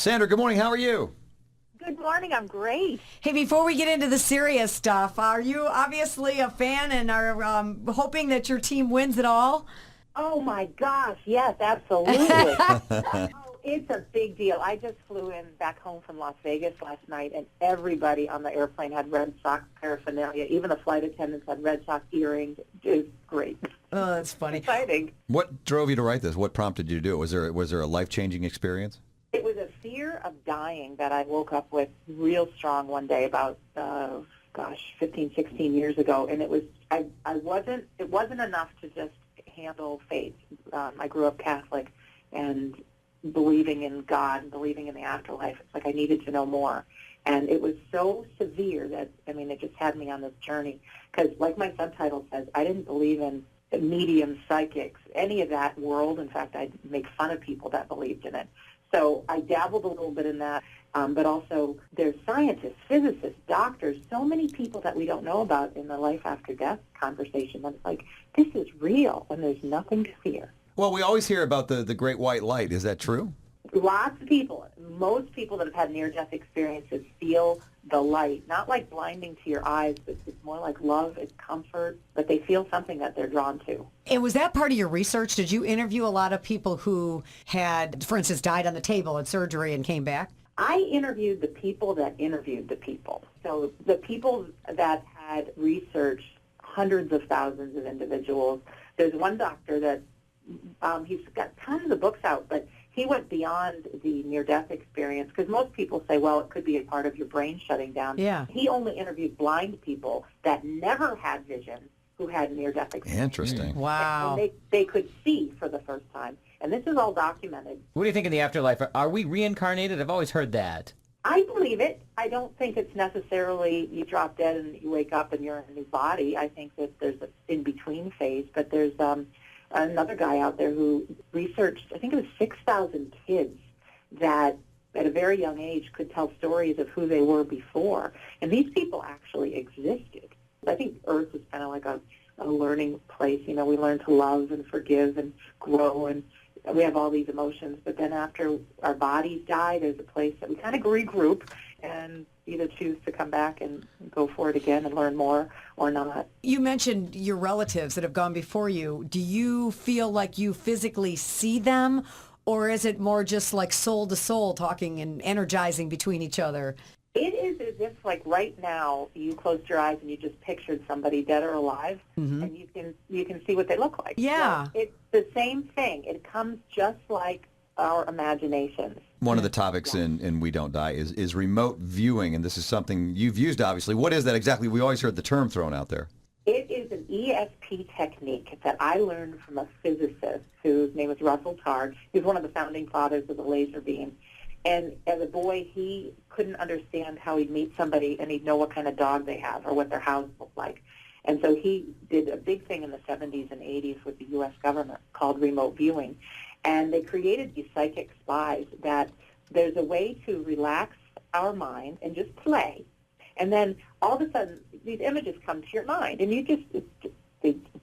Sandra, good morning. How are you? Good morning. I'm great. Hey, before we get into the serious stuff, are you obviously a fan and are hoping that your team wins it all? Oh, my gosh. Yes, absolutely. It's a big deal. I just flew in back home from Las Vegas last night, and everybody on the airplane had Red Sox paraphernalia. Even the flight attendants had Red Sox earrings. It was great. Oh, that's funny. Exciting. What drove you to write this? What prompted you to do it? Was there a life-changing experience? It was a fear of dying that I woke up with real strong one day about, 15, 16 years ago. And it wasn't enough to just handle faith. I grew up Catholic and believing in God and believing in the afterlife. It's like I needed to know more. And it was so severe that, it just had me on this journey. Because like my subtitle says, I didn't believe in mediums, psychics, any of that world. In fact, I'd make fun of people that believed in it. So I dabbled a little bit in that, but also there's scientists, physicists, doctors, so many people that we don't know about in the life after death conversation. And it's like, this is real, and there's nothing to fear. Well, we always hear about the great white light. Is that true? Lots of people, most people that have had near-death experiences feel the light, not like blinding to your eyes, but it's more like love, it's comfort, but they feel something that they're drawn to. And was that part of your research? Did you interview a lot of people who had, for instance, died on the table at surgery and came back? I interviewed the people that interviewed the people. So the people that had researched hundreds of thousands of individuals. There's one doctor that he's got tons of books out, but he went beyond the near-death experience because most people say, well, it could be a part of your brain shutting down. Yeah. He only interviewed blind people that never had vision who had near-death experience. Interesting. Wow. And they could see for the first time. And this is all documented. What do you think in the afterlife? Are we reincarnated? I've always heard that. I believe it. I don't think it's necessarily you drop dead and you wake up and you're in a new body. I think that there's an in-between phase, but there's another guy out there who researched, I think it was 6,000 kids that at a very young age could tell stories of who they were before. And these people actually existed. I think Earth is kind of like a learning place. You know, we learn to love and forgive and grow, and we have all these emotions. But then after our bodies die, there's a place that we kind of regroup and either choose to come back and go for it again and learn more or not. You mentioned your relatives that have gone before you. Do you feel like you physically see them, or is it more just like soul to soul talking and energizing between each other? It is as if, like, right now, you closed your eyes and you just pictured somebody dead or alive, and you can see what they look like. Yeah. So it's the same thing. It comes just like our imaginations. One of the topics in We Don't Die is remote viewing, and this is something you've used, obviously. What is that exactly? We always heard the term thrown out there. It is an ESP technique that I learned from a physicist whose name is Russell Targ. He's one of the founding fathers of the laser beam. And as a boy, he couldn't understand how he'd meet somebody and he'd know what kind of dog they have or what their house looked like. And so he did a big thing in the 70s and 80s with the U.S. government called remote viewing. And they created these psychic spies that there's a way to relax our mind and just play. And then all of a sudden, these images come to your mind. And you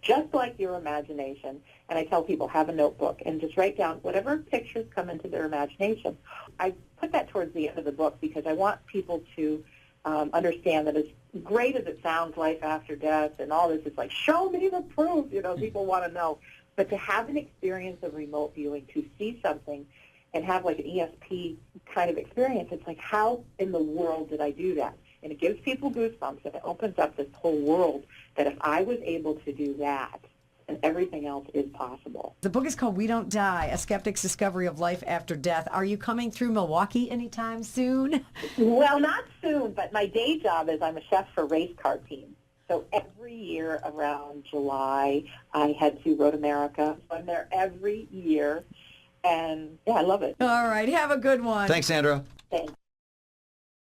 just like your imagination. And I tell people, have a notebook and just write down whatever pictures come into their imagination. I put that towards the end of the book because I want people to understand that as great as it sounds, life after death and all this, it's like, show me the proof. You know, people want to know. But to have an experience of remote viewing, to see something and have like an ESP kind of experience, it's like, how in the world did I do that? And it gives people goosebumps, and it opens up this whole world that if I was able to do that, then everything else is possible. The book is called We Don't Die, A Skeptic's Discovery of Life After Death. Are you coming through Milwaukee anytime soon? Well, not soon, but my day job is I'm a chef for race car teams. So every year around July, I head to Road America. So I'm there every year, and yeah, I love it. All right, have a good one. Thanks, Sandra. Thanks.